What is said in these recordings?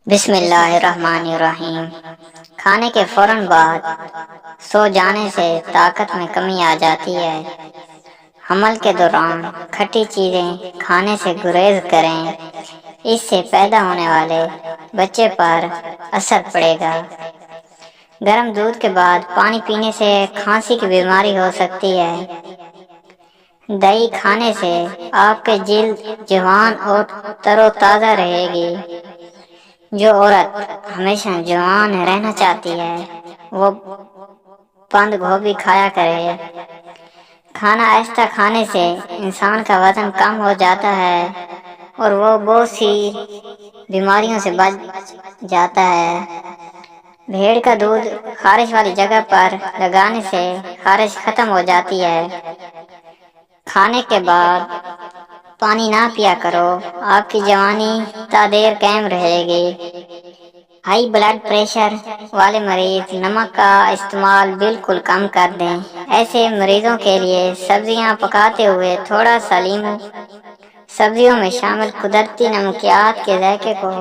بسم اللہ الرحمن الرحیم۔ کھانے کے فوراً بعد سو جانے سے طاقت میں کمی آ جاتی ہے۔ حمل کے دوران کھٹی چیزیں کھانے سے گریز کریں، اس سے پیدا ہونے والے بچے پر اثر پڑے گا۔ گرم دودھ کے بعد پانی پینے سے کھانسی کی بیماری ہو سکتی ہے۔ دہی کھانے سے آپ کی جلد جوان اور تر و تازہ رہے گی۔ جو عورت ہمیشہ جوان رہنا چاہتی ہے وہ بند گوبھی کھایا کرے۔ کھانا آہستہ کھانے سے انسان کا وزن کم ہو جاتا ہے اور وہ بہت سی بیماریوں سے بچ جاتا ہے۔ بھیڑ کا دودھ خارش والی جگہ پر لگانے سے خارش ختم ہو جاتی ہے۔ کھانے کے بعد پانی نہ پیا کرو، آپ کی جوانی تا دیر قائم رہے گی۔ ہائی بلڈ پریشر والے مریض نمک کا استعمال بالکل کم کر دیں۔ ایسے مریضوں کے لیے سبزیاں پکاتے ہوئے تھوڑا سا لیموں سبزیوں میں شامل قدرتی نمکیات کے ذائقے کو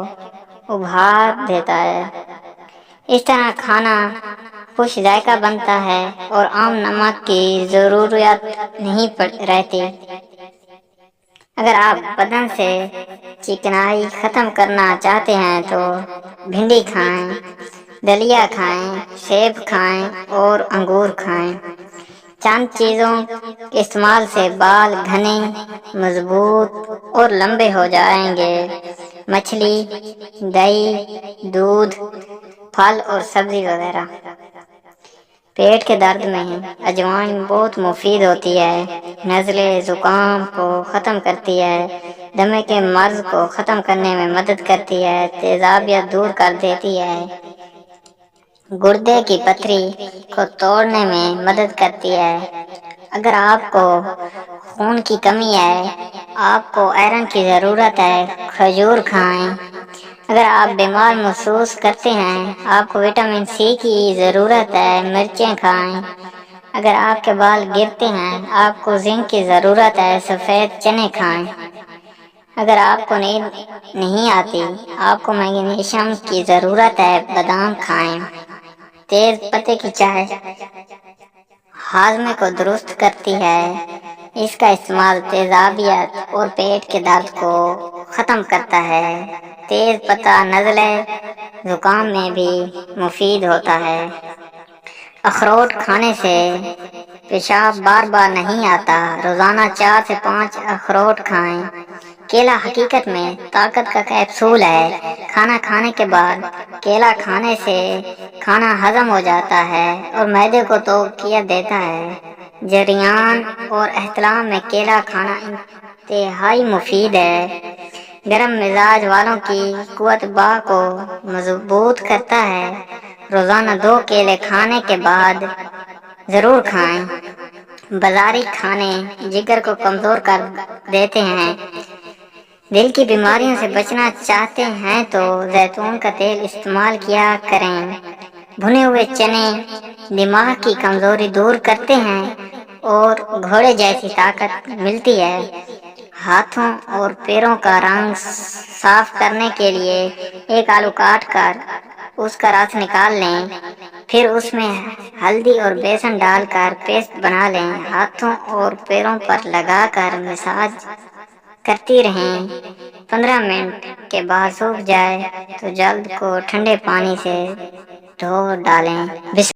ابھار دیتا ہے۔ اس طرح کھانا خوش ذائقہ بنتا ہے اور عام نمک کی ضرورت نہیں رہتی۔ اگر آپ بدن سے چکنائی ختم کرنا چاہتے ہیں تو بھنڈی کھائیں، دلیا کھائیں، سیب کھائیں اور انگور کھائیں۔ چند چیزوں کے استعمال سے بال گھنے، مضبوط اور لمبے ہو جائیں گے۔ مچھلی، دہی، دودھ، پھل اور سبزی وغیرہ۔ پیٹ کے درد میں اجوائن بہت مفید ہوتی ہے۔ نزلے زکام کو ختم کرتی ہے، دمے کے مرض کو ختم کرنے میں مدد کرتی ہے، تیزابیت دور کر دیتی ہے، گردے کی پتھری کو توڑنے میں مدد کرتی ہے۔ اگر آپ کو خون کی کمی ہے، آپ کو آئرن کی ضرورت ہے، کھجور کھائیں۔ اگر آپ بیمار محسوس کرتے ہیں، آپ کو وٹامن سی کی ضرورت ہے، مرچیں کھائیں۔ اگر آپ کے بال گرتے ہیں، آپ کو زنک کی ضرورت ہے، سفید چنے کھائیں۔ اگر آپ کو نیند نہیں آتی، آپ کو میگنیشیم کی ضرورت ہے، بادام کھائیں۔ تیز پتے کی چائے ہاضمے کو درست کرتی ہے۔ اس کا استعمال تیزابیت اور پیٹ کے درد کو ختم کرتا ہے۔ تیز پتہ نزلے زکام میں بھی مفید ہوتا ہے۔ اخروٹ کھانے سے پیشاب بار بار نہیں آتا۔ روزانہ 4 سے 5 اخروٹ کھائیں۔ کیلا حقیقت میں طاقت کا کیپسول ہے۔ کھانا کھانے کے بعد کیلا کھانے سے کھانا ہضم ہو جاتا ہے اور معدے کو تقویت دیتا ہے۔ جریان اور احتلام میں کیلا کھانا انتہائی مفید ہے۔ گرم مزاج والوں کی قوت باہ کو مضبوط کرتا ہے۔ روزانہ 2 کیلے کھانے کے بعد ضرور کھائیں۔ بازاری کھانے جگر کو کمزور کر دیتے ہیں۔ دل کی بیماریوں سے بچنا چاہتے ہیں تو زیتون کا تیل استعمال کیا کریں۔ بھنے ہوئے چنے دماغ کی کمزوری دور کرتے ہیں اور گھوڑے جیسی طاقت ملتی ہے۔ ہاتھوں اور پیروں کا رنگ صاف کرنے کے لیے ایک آلو کاٹ کر اس کا رس نکال لیں، پھر اس میں ہلدی اور بیسن ڈال کر پیسٹ بنا لیں۔ ہاتھوں اور پیروں پر لگا کر مساج کرتی رہیں۔ 15 منٹ کے بعد سوکھ جائے تو جلد کو ٹھنڈے پانی سے دھو ڈالیں۔